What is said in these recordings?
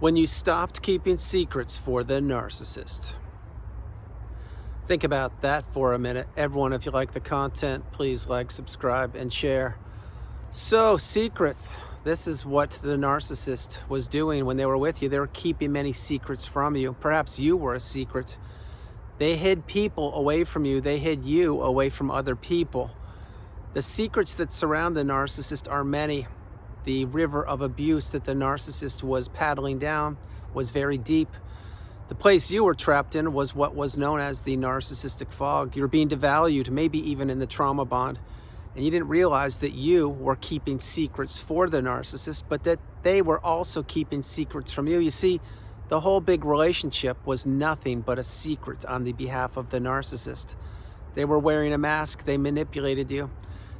when you stopped keeping secrets for the narcissist. Think about that for a minute. Everyone, if you like the content, please like, subscribe, and share. So, secrets. This is what the narcissist was doing when they were with you. They were keeping many secrets from you. Perhaps you were a secret. They hid people away from you. They hid you away from other people. The secrets that surround the narcissist are many. The river of abuse that the narcissist was paddling down was very deep. The place you were trapped in was what was known as the narcissistic fog. You were being devalued, maybe even in the trauma bond. And you didn't realize that you were keeping secrets for the narcissist, but that they were also keeping secrets from you. You see, the whole big relationship was nothing but a secret on the behalf of the narcissist. They were wearing a mask. They manipulated you.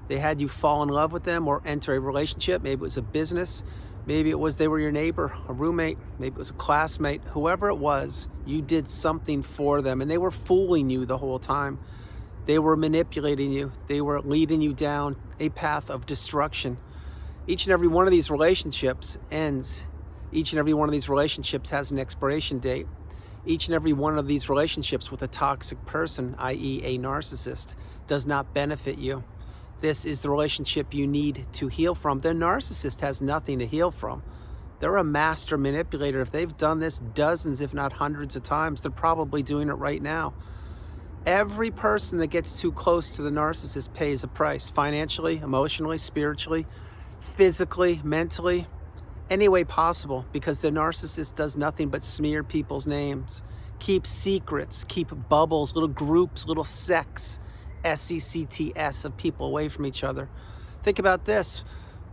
They had you fall in love with them or enter a relationship. Maybe it was a business. Maybe it was they were your neighbor, a roommate. Maybe it was a classmate. Whoever it was, you did something for them, and they were fooling you the whole time. They were manipulating you. They were leading you down a path of destruction. Each and every one of these relationships ends. Each and every one of these relationships has an expiration date. Each and every one of these relationships with a toxic person, i.e. a narcissist, does not benefit you. This is the relationship you need to heal from. The narcissist has nothing to heal from. They're a master manipulator. If they've done this dozens, if not hundreds of times, they're probably doing it right now. Every person that gets too close to the narcissist pays a price, financially, emotionally, spiritually, physically, mentally, any way possible, because the narcissist does nothing but smear people's names, keep secrets, keep bubbles, little groups, little sects, S-E-C-T-S, of people away from each other. Think about this.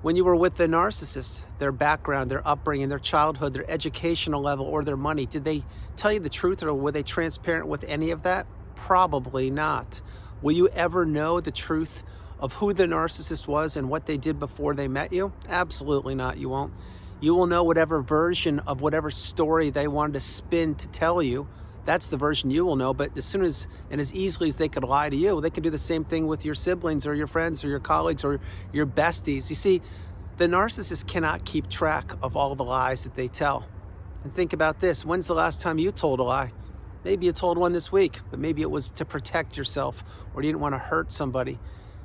When you were with the narcissist, their background, their upbringing, their childhood, their educational level, or their money, did they tell you the truth, or were they transparent with any of that? Probably not. Will you ever know the truth of who the narcissist was and what they did before they met you? Absolutely not. You won't. You will know whatever version of whatever story they wanted to spin to tell you. That's the version you will know. But as soon as and as easily as they could lie to you, they could do the same thing with your siblings or your friends or your colleagues or your besties. You see, the narcissist cannot keep track of all the lies that they tell. And think about this. When's the last time you told a lie? Maybe you told one this week, but maybe it was to protect yourself or you didn't want to hurt somebody.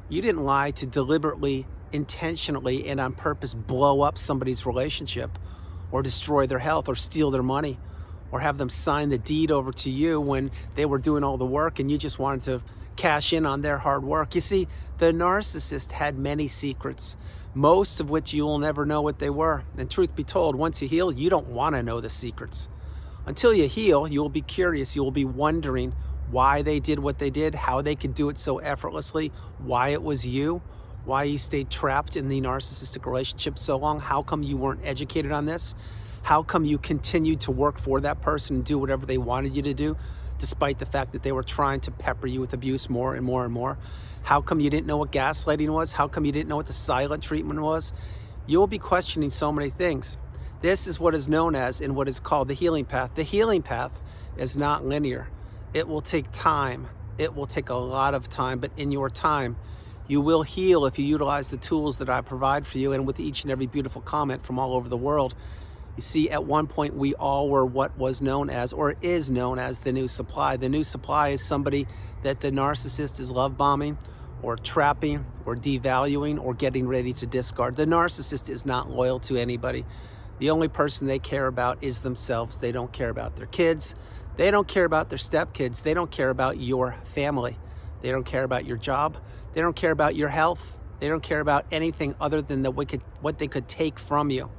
You didn't lie to deliberately, intentionally, and on purpose blow up somebody's relationship or destroy their health or steal their money or have them sign the deed over to you when they were doing all the work and you just wanted to cash in on their hard work. You see, the narcissist had many secrets, most of which you will never know what they were. And truth be told, once you heal, you don't want to know the secrets. Until you heal, you will be curious. You will be wondering why they did what they did, how they could do it so effortlessly, why it was you, why you stayed trapped in the narcissistic relationship so long. How come you weren't educated on this? How come you continued to work for that person and do whatever they wanted you to do, despite the fact that they were trying to pepper you with abuse more and more and more? How come you didn't know what gaslighting was? How come you didn't know what the silent treatment was? You will be questioning so many things. This is what is known as and what is called the healing path. The healing path is not linear. It will take time. It will take a lot of time, but in your time, you will heal if you utilize the tools that I provide for you, and with each and every beautiful comment from all over the world. You see, at one point, we all were what was known as, or is known as, the new supply. The new supply is somebody that the narcissist is love bombing, or trapping, or devaluing, or getting ready to discard. The narcissist is not loyal to anybody. The only person they care about is themselves. They don't care about their kids. They don't care about their stepkids. They don't care about your family. They don't care about your job. They don't care about your health. They don't care about anything other than what they could take from you.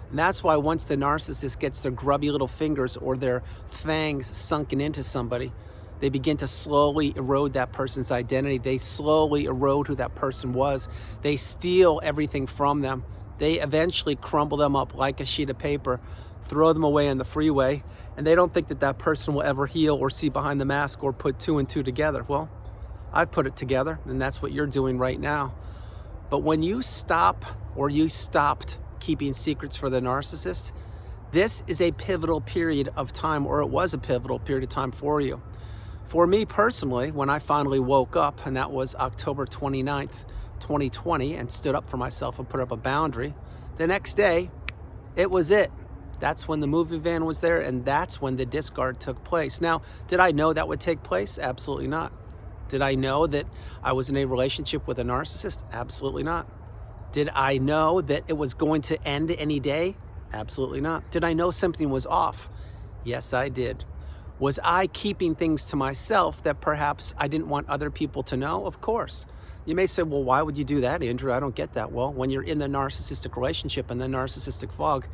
And that's why once the narcissist gets their grubby little fingers or their fangs sunken into somebody, they begin to slowly erode that person's identity. They slowly erode who that person was. They steal everything from them. They eventually crumble them up like a sheet of paper, throw them away on the freeway, and they don't think that that person will ever heal or see behind the mask or put two and two together. Well, I've put it together, and that's what you're doing right now. But when you stop, or you stopped keeping secrets for the narcissist, this is a pivotal period of time, or it was a pivotal period of time for you. For me personally, when I finally woke up, and that was October 29th, 2020, and stood up for myself and put up a boundary, the next day, it was it. That's when the movie van was there, and that's when the discard took place. Now, did I know that would take place? Absolutely not. Did I know that I was in a relationship with a narcissist? Absolutely not. Did I know that it was going to end any day? Absolutely not. Did I know something was off? Yes, I did. Was I keeping things to myself that perhaps I didn't want other people to know? Of course. You may say, well, why would you do that, Andrew? I don't get that. Well, when you're in the narcissistic relationship and the narcissistic fog,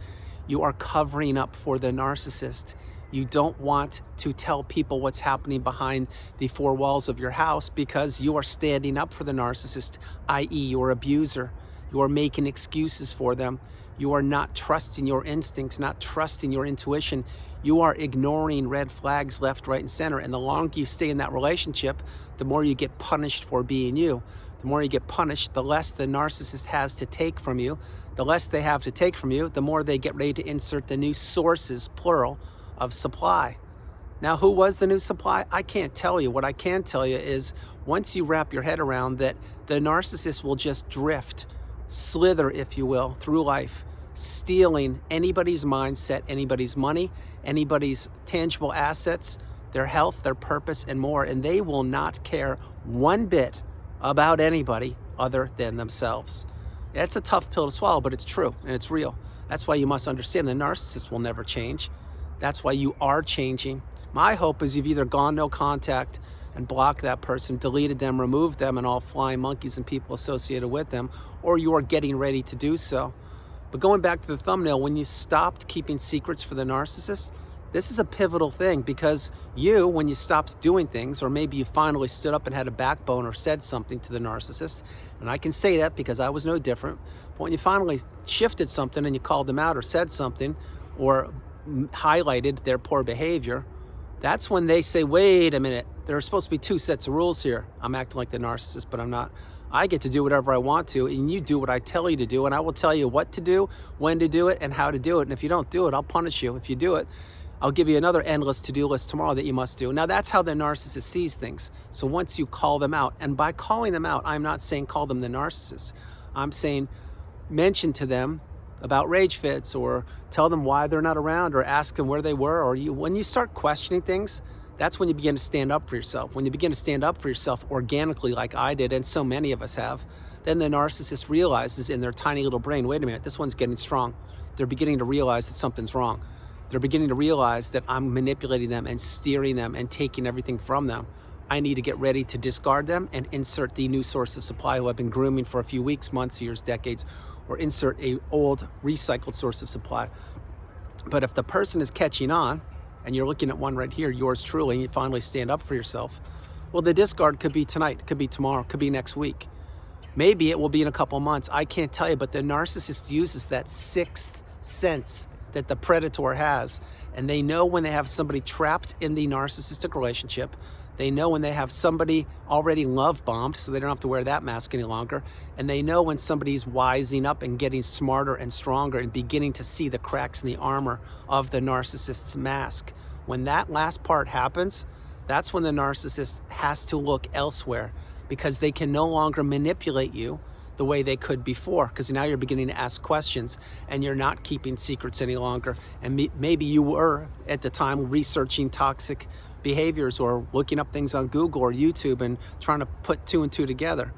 you are covering up for the narcissist. You don't want to tell people what's happening behind the four walls of your house because you are standing up for the narcissist, i.e. your abuser. You are making excuses for them. You are not trusting your instincts, not trusting your intuition. You are ignoring red flags left, right, and center. And the longer you stay in that relationship, the more you get punished for being you. The more you get punished, the less the narcissist has to take from you. The less they have to take from you, the more they get ready to insert the new sources, plural, of supply. Now, who was the new supply? I can't tell you. What I can tell you is once you wrap your head around that, the narcissist will just drift, slither, if you will, through life, stealing anybody's mindset, anybody's money, anybody's tangible assets, their health, their purpose, and more. And they will not care one bit about anybody other than themselves. It's a tough pill to swallow, but it's true and it's real. That's why you must understand the narcissist will never change. That's why you are changing. My hope is you've either gone no contact and blocked that person, deleted them, removed them and all flying monkeys and people associated with them, or you are getting ready to do so. But going back to the thumbnail, when you stopped keeping secrets for the narcissist, this is a pivotal thing because you, when you stopped doing things, or maybe you finally stood up and had a backbone or said something to the narcissist, and I can say that because I was no different, but when you finally shifted something and you called them out or said something or highlighted their poor behavior, that's when they say, wait a minute, there are supposed to be two sets of rules here. I'm acting like the narcissist, but I'm not. I get to do whatever I want to, and you do what I tell you to do, and I will tell you what to do, when to do it, and how to do it. And if you don't do it, I'll punish you. If you do it, I'll give you another endless to-do list tomorrow that you must do. Now, that's how the narcissist sees things. So once you call them out, and by calling them out, I'm not saying call them the narcissist. I'm saying mention to them about rage fits, or tell them why they're not around, or ask them where they were, or when you start questioning things, that's when you begin to stand up for yourself. When you begin to stand up for yourself organically like I did, and so many of us have, then the narcissist realizes in their tiny little brain, wait a minute, this one's getting strong. They're beginning to realize that something's wrong. They're beginning to realize that I'm manipulating them and steering them and taking everything from them. I need to get ready to discard them and insert the new source of supply who I've been grooming for a few weeks, months, years, decades, or insert a old recycled source of supply. But if the person is catching on, and you're looking at one right here, yours truly, and you finally stand up for yourself, well, the discard could be tonight, could be tomorrow, could be next week. Maybe it will be in a couple months. I can't tell you, but the narcissist uses that sixth sense that the predator has, and they know when they have somebody trapped in the narcissistic relationship. They know when they have somebody already love bombed, so they don't have to wear that mask any longer. And they know when somebody's wising up and getting smarter and stronger and beginning to see the cracks in the armor of the narcissist's mask. When that last part happens, that's when the narcissist has to look elsewhere, because they can no longer manipulate you the way they could before, because now you're beginning to ask questions and you're not keeping secrets any longer. And maybe you were at the time researching toxic behaviors or looking up things on Google or YouTube and trying to put two and two together.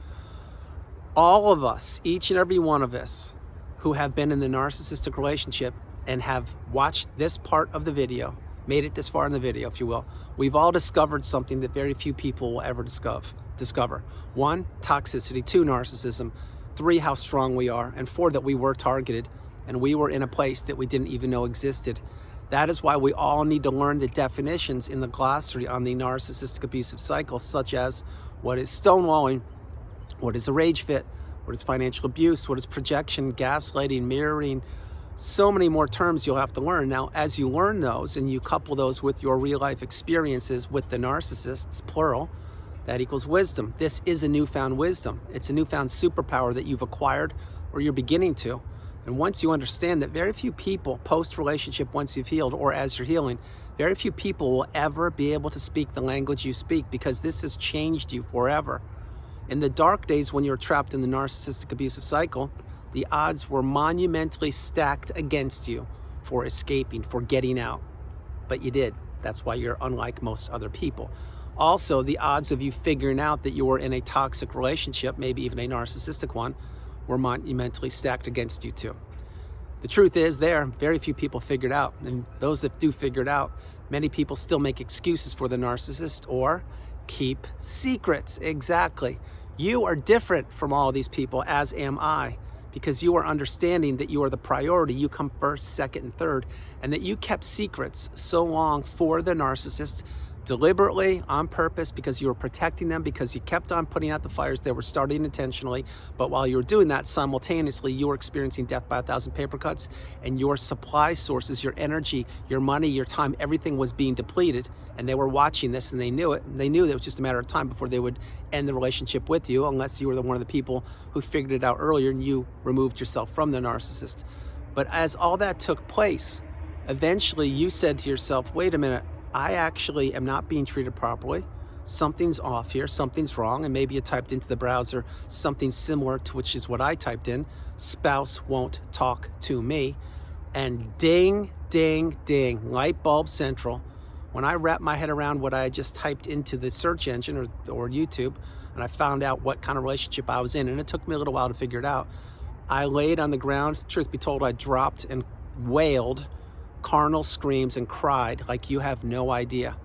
All of us, each and every one of us who have been in the narcissistic relationship and have watched this part of the video, made it this far in the video, if you will, we've all discovered something that very few people will ever discover. 1, toxicity. 2, narcissism. 3, how strong we are. And 4, that we were targeted and we were in a place that we didn't even know existed. That is why we all need to learn the definitions in the glossary on the narcissistic abusive cycle, such as what is stonewalling, what is a rage fit, what is financial abuse, what is projection, gaslighting, mirroring. So many more terms you'll have to learn. Now, as you learn those and you couple those with your real life experiences with the narcissists, plural, that equals wisdom. This is a newfound wisdom. It's a newfound superpower that you've acquired or you're beginning to. And once you understand that very few people post-relationship, once you've healed or as you're healing, very few people will ever be able to speak the language you speak, because this has changed you forever. In the dark days when you were trapped in the narcissistic abusive cycle, the odds were monumentally stacked against you for escaping, for getting out. But you did. That's why you're unlike most other people. Also, the odds of you figuring out that you were in a toxic relationship, maybe even a narcissistic one, were monumentally stacked against you too. The truth is very few people figured out. And those that do figure it out, many people still make excuses for the narcissist or keep secrets. Exactly. You are different from all these people, as am I, because you are understanding that you are the priority. You come first, second, and third, and that you kept secrets so long for the narcissist, deliberately, on purpose, because you were protecting them, because you kept on putting out the fires. They were starting intentionally, but while you were doing that, simultaneously, you were experiencing death by 1,000 paper cuts, and your supply sources, your energy, your money, your time, everything was being depleted, and they were watching this, and they knew it. And they knew that it was just a matter of time before they would end the relationship with you, unless you were one of the people who figured it out earlier and you removed yourself from the narcissist. But as all that took place, eventually you said to yourself, wait a minute, I actually am not being treated properly. Something's off here, something's wrong. And maybe you typed into the browser something similar to which is what I typed in. Spouse won't talk to me. And ding, ding, ding, light bulb central. When I wrapped my head around what I had just typed into the search engine or YouTube, and I found out what kind of relationship I was in, and it took me a little while to figure it out, I laid on the ground. Truth be told, I dropped and wailed carnal screams and cried like you have no idea.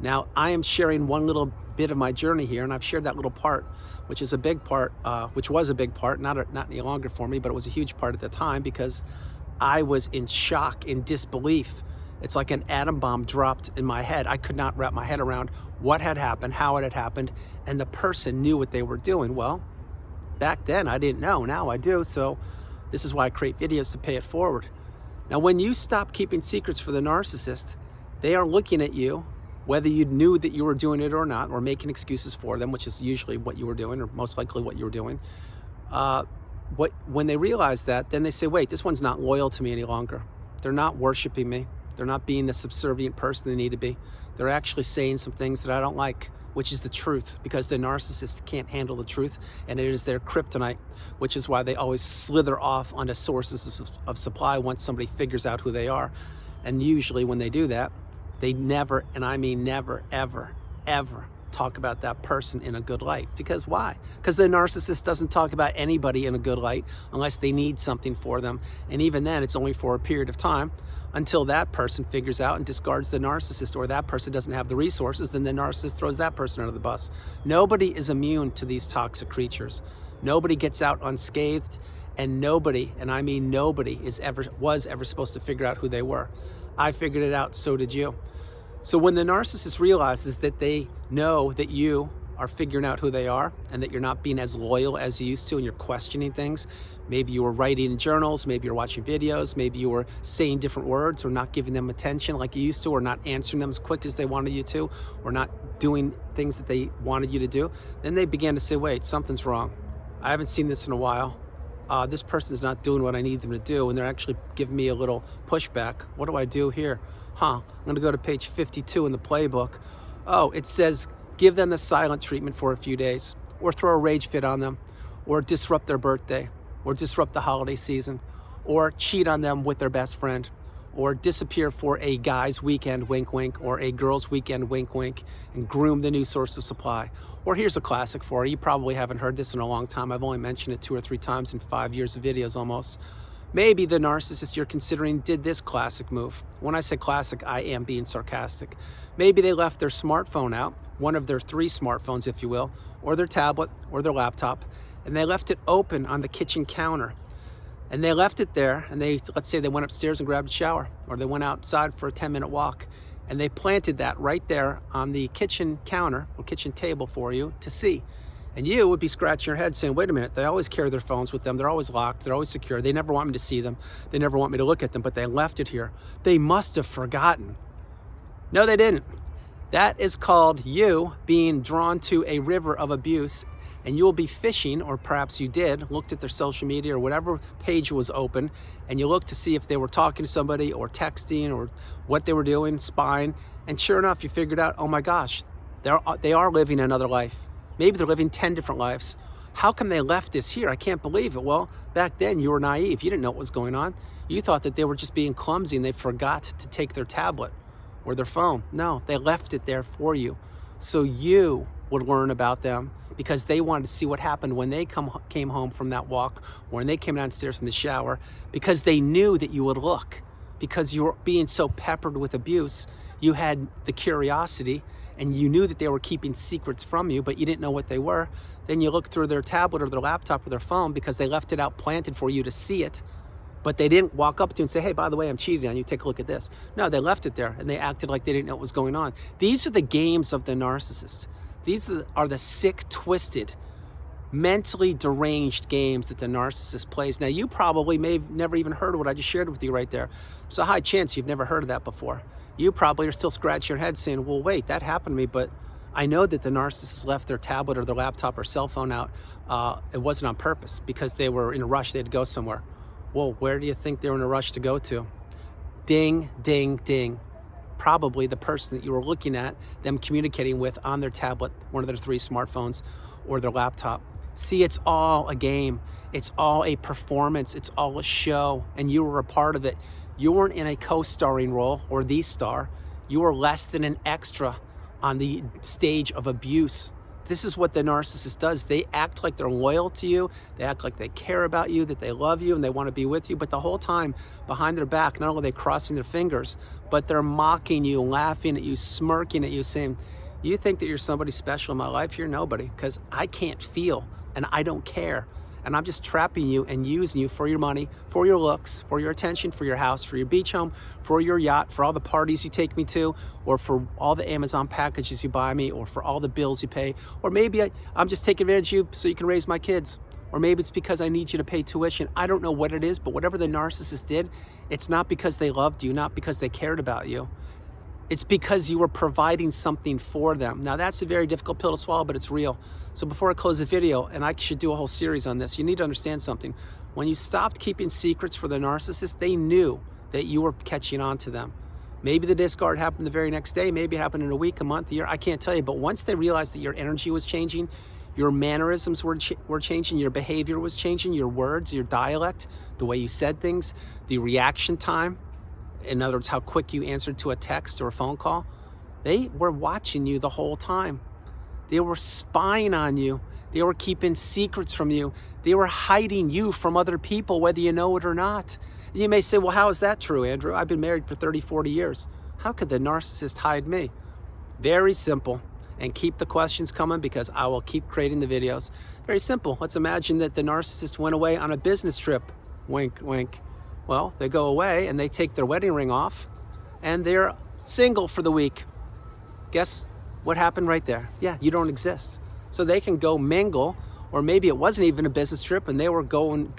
Now, I am sharing one little bit of my journey here, and I've shared that little part, which is a big part, which was a big part, not any longer for me, but it was a huge part at the time because I was in shock, in disbelief. It's like an atom bomb dropped in my head. I could not wrap my head around what had happened, how it had happened, and the person knew what they were doing. Well, back then I didn't know, now I do, so this is why I create videos to pay it forward. Now, when you stop keeping secrets for the narcissist, they are looking at you, whether you knew that you were doing it or not, or making excuses for them, which is usually what you were doing, or most likely what you were doing. When they realize that, then they say, wait, this one's not loyal to me any longer. They're not worshiping me. They're not being the subservient person they need to be. They're actually saying some things that I don't like, which is the truth, because the narcissist can't handle the truth, and it is their kryptonite, which is why they always slither off onto sources of supply once somebody figures out who they are. And usually when they do that, they never, and I mean never, ever, ever talk about that person in a good light. Because why? Because the narcissist doesn't talk about anybody in a good light unless they need something for them. And even then, it's only for a period of time until that person figures out and discards the narcissist, or that person doesn't have the resources, then the narcissist throws that person under the bus. Nobody is immune to these toxic creatures. Nobody gets out unscathed, and nobody, and I mean nobody, was ever supposed to figure out who they were. I figured it out, so did you. So when the narcissist realizes that they know that you are figuring out who they are and that you're not being as loyal as you used to and you're questioning things, maybe you were writing in journals, maybe you're watching videos, maybe you were saying different words or not giving them attention like you used to, or not answering them as quick as they wanted you to, or not doing things that they wanted you to do, then they began to say, wait, something's wrong. I haven't seen this in a while. This person's not doing what I need them to do, and they're actually giving me a little pushback. What do I do here? I'm gonna go to page 52 in the playbook. Oh, it says, give them the silent treatment for a few days, or throw a rage fit on them, or disrupt their birthday, or disrupt the holiday season, or cheat on them with their best friend, or disappear for a guy's weekend, wink, wink, or a girl's weekend, wink, wink, and groom the new source of supply. Or here's a classic for you. You probably haven't heard this in a long time. I've only mentioned it 2 or 3 times in 5 years of videos almost. Maybe the narcissist you're considering did this classic move. When I say classic, I am being sarcastic. Maybe they left their smartphone out, one of their 3 smartphones, if you will, or their tablet, or their laptop, and they left it open on the kitchen counter. And they left it there, and let's say they went upstairs and grabbed a shower, or they went outside for a 10-minute walk, and they planted that right there on the kitchen counter or kitchen table for you to see. And you would be scratching your head saying, wait a minute, they always carry their phones with them. They're always locked. They're always secure. They never want me to see them. They never want me to look at them, but they left it here. They must have forgotten. No, they didn't. That is called you being drawn to a river of abuse, and you will be fishing, or perhaps you did, looked at their social media or whatever page was open, and you looked to see if they were talking to somebody or texting or what they were doing, spying, and sure enough, you figured out, oh my gosh, they are living another life. Maybe they're living 10 different lives. How come they left this here? I can't believe it. Well, back then you were naive. You didn't know what was going on. You thought that they were just being clumsy and they forgot to take their tablet or their phone. No, they left it there for you. So you would learn about them because they wanted to see what happened when they came home from that walk or when they came downstairs from the shower, because they knew that you would look. Because you were being so peppered with abuse, you had the curiosity and you knew that they were keeping secrets from you, but you didn't know what they were. Then you look through their tablet or their laptop or their phone because they left it out planted for you to see it. But they didn't walk up to you and say, hey, by the way, I'm cheating on you, take a look at this. No, they left it there and they acted like they didn't know what was going on. These are the games of the narcissist. These are the sick, twisted, mentally deranged games that the narcissist plays. Now, you probably may have never even heard of what I just shared with you right there. There's a high chance you've never heard of that before. You probably are still scratching your head saying, well, wait, that happened to me, but I know that the narcissist left their tablet or their laptop or cell phone out. It wasn't on purpose because they were in a rush, they had to go somewhere. Well, where do you think they were in a rush to go to? Ding, ding, ding. Probably the person that you were looking at, them communicating with on their tablet, one of their 3 smartphones, or their laptop. See, it's all a game. It's all a performance. It's all a show, and you were a part of it. You weren't in a co-starring role or the star. You were less than an extra on the stage of abuse. This is what the narcissist does. They act like they're loyal to you. They act like they care about you, that they love you, and they want to be with you. But the whole time, behind their back, not only are they crossing their fingers, but they're mocking you, laughing at you, smirking at you, saying, you think that you're somebody special in my life? You're nobody, because I can't feel, and I don't care. And I'm just trapping you and using you for your money, for your looks, for your attention, for your house, for your beach home, for your yacht, for all the parties you take me to, or for all the Amazon packages you buy me, or for all the bills you pay. Or maybe I'm just taking advantage of you so you can raise my kids. Or maybe it's because I need you to pay tuition. I don't know what it is, but whatever the narcissist did, it's not because they loved you, not because they cared about you. It's because you were providing something for them. Now, that's a very difficult pill to swallow, but it's real. So before I close the video, and I should do a whole series on this, you need to understand something. When you stopped keeping secrets for the narcissist, they knew that you were catching on to them. Maybe the discard happened the very next day. Maybe it happened in a week, a month, a year. I can't tell you. But once they realized that your energy was changing, your mannerisms were changing, your behavior was changing, your words, your dialect, the way you said things, the reaction time, in other words, how quick you answered to a text or a phone call, they were watching you the whole time. They were spying on you. They were keeping secrets from you. They were hiding you from other people, whether you know it or not. And you may say, well, how is that true, Andrew? I've been married for 30, 40 years. How could the narcissist hide me? Very simple. And keep the questions coming because I will keep creating the videos. Very simple. Let's imagine that the narcissist went away on a business trip. Wink, wink. Well, they go away and they take their wedding ring off and they're single for the week. Guess what happened right there? Yeah, you don't exist. So they can go mingle, or maybe it wasn't even a business trip and they were doing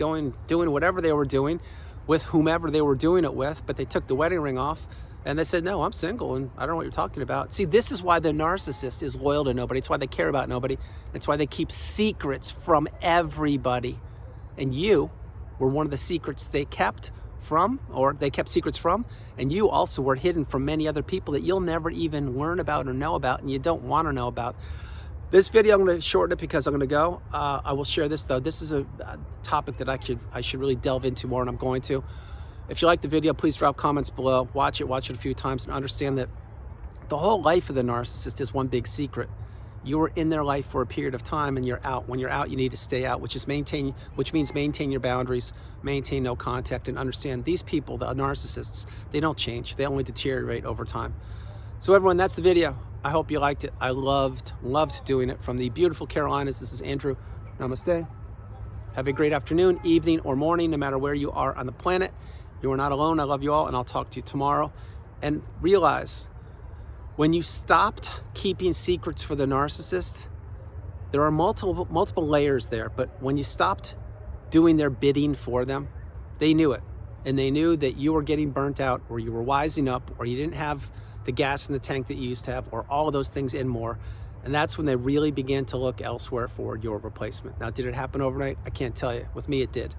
whatever they were doing with whomever they were doing it with, but they took the wedding ring off and they said, no, I'm single and I don't know what you're talking about. See, this is why the narcissist is loyal to nobody. It's why they care about nobody. It's why they keep secrets from everybody. And you were one of the secrets they kept from, or they kept secrets from, and you also were hidden from many other people that you'll never even learn about or know about, and you don't want to know about. This video, I'm going to shorten it because I'm going to go. I will share this though. This is a topic that I should really delve into more, and I'm going to. If you like the video, please drop comments below. Watch it a few times, and understand that the whole life of the narcissist is one big secret. You were in their life for a period of time and you're out. When you're out, you need to stay out, which means maintain your boundaries, maintain no contact, and understand these people, the narcissists, they don't change. They only deteriorate over time. So everyone, that's the video. I hope you liked it. I loved doing it from the beautiful Carolinas. This is Andrew. Namaste. Have a great afternoon, evening, or morning, no matter where you are on the planet. You are not alone. I love you all, and I'll talk to you tomorrow. And realize, when you stopped keeping secrets for the narcissist, there are multiple layers there, but when you stopped doing their bidding for them, they knew it. And they knew that you were getting burnt out, or you were wising up, or you didn't have the gas in the tank that you used to have, or all of those things and more. And that's when they really began to look elsewhere for your replacement. Now, did it happen overnight? I can't tell you. With me, it did.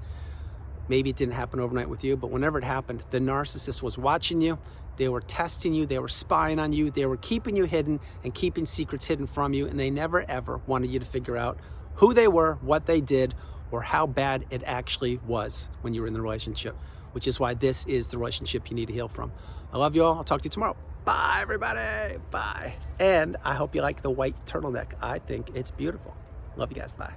Maybe it didn't happen overnight with you, but whenever it happened, the narcissist was watching you. They were testing you, they were spying on you, they were keeping you hidden and keeping secrets hidden from you, and they never ever wanted you to figure out who they were, what they did, or how bad it actually was when you were in the relationship. which is why this is the relationship you need to heal from. I love you all. I'll talk to you tomorrow. Bye, everybody. Bye. And I hope you like the white turtleneck. I think it's beautiful. Love you guys. Bye.